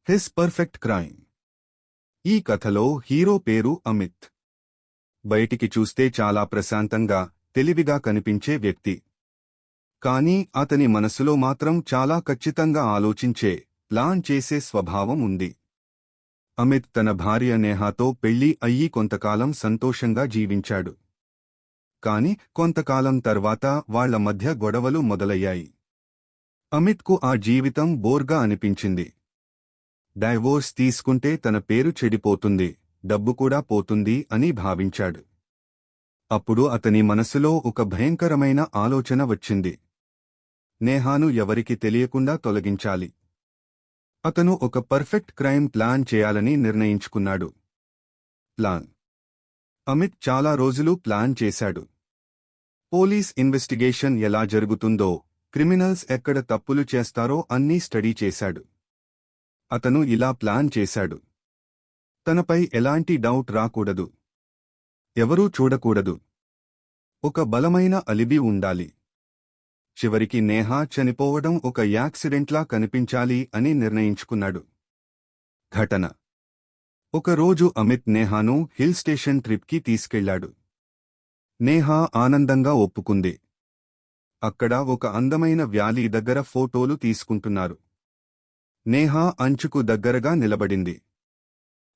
His perfect crime. ఈ కథలో hero పేరు అమిత్. బయటికి చూస్తే చాలా ప్రశాంతంగా, తెలివిగా కనిపించే వ్యక్తి. కానీ అతని మనసులో మాత్రం చాలా ఖచ్చితంగా ఆలోచించే, ప్లాన్ చేసే స్వభావం ఉంది. అమిత్ తన భార్య నేహాతో పెళ్లి అయ్యి కొంతకాలం సంతోషంగా జీవించాడు. కాని కొంతకాలం తర్వాత వాళ్ల మధ్య గొడవలు మొదలయ్యాయి. అమిత్కు ఆ జీవితం బోర్గా అనిపించింది. డైవోర్స్ తీసుకుంటే తన పేరు చెడిపోతుంది, డబ్బు కూడా పోతుంది అని భావించాడు. అప్పుడు అతని మనసులో ఒక భయంకరమైన ఆలోచన వచ్చింది. నేహాను ఎవరికి తెలియకుండా తొలగించాలి. అతను ఒక పర్ఫెక్ట్ క్రైమ్ ప్లాన్ చేయాలని నిర్ణయించుకున్నాడు. ప్లాన్. అమిత్ చాలా రోజులు ప్లాన్ చేశాడు. పోలీస్ ఇన్వెస్టిగేషన్ ఎలా జరుగుతుందో, క్రిమినల్స్ ఎక్కడ తప్పులు చేస్తారో అన్నీ స్టడీ చేశాడు. అతను ఇలా ప్లాన్ చేశాడు. తనపై ఎలాంటి డౌట్ రాకూడదు. ఎవరూ చూడకూడదు. ఒక బలమైన అలిబి ఉండాలి. చివరికి నేహా చనిపోవడం ఒక యాక్సిడెంట్లా కనిపించాలి అని నిర్ణయించుకున్నాడు. ఘటన. ఒకరోజు అమిత్ నేహాను హిల్ స్టేషన్ ట్రిప్కి తీసుకెళ్లాడు. నేహా ఆనందంగా ఒప్పుకుంది. అక్కడ ఒక అందమైన వ్యాలీ దగ్గర ఫోటోలు తీసుకుంటున్నారు. నేహా అంచుకు దగ్గరగా నిలబడింది.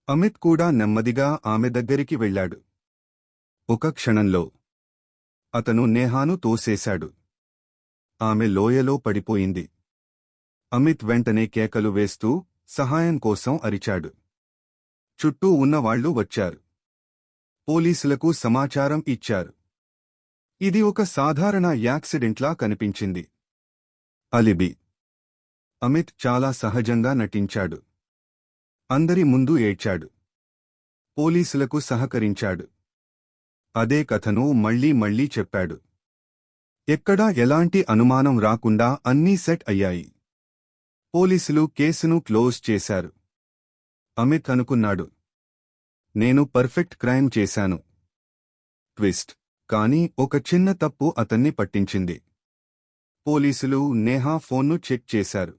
అమిత్ కూడా నెమ్మదిగా ఆమె దగ్గరికి వెళ్లాడు. ఒక క్షణంలో అతను నేహాను తోసేశాడు. ఆమె లోయలో పడిపోయింది. అమిత్ వెంటనే కేకలు వేస్తూ సహాయం కోసం అరిచాడు. చుట్టూ ఉన్నవాళ్లు వచ్చారు. పోలీసులకు సమాచారం ఇచ్చారు. ఇది ఒక సాధారణ యాక్సిడెంట్లా కనిపించింది. అలిబి. అమిత్ చాలా సహజంగా నటించాడు. అందరి ముందు ఏడ్చాడు. పోలీసులకు సహకరించాడు. అదే కథను మళ్లీ మళ్లీ చెప్పాడు. ఎక్కడా ఎలాంటి అనుమానం రాకుండా అన్నీ సెట్ అయ్యాయి. పోలీసులు కేసును క్లోజ్ చేశారు. అమిత్ అనుకున్నాడు, నేను పర్ఫెక్ట్ క్రైమ్ చేశాను. ట్విస్ట్. కానీ ఒక చిన్న తప్పు అతన్ని పట్టించింది. పోలీసులు నేహా ఫోన్ను చెక్ చేశారు.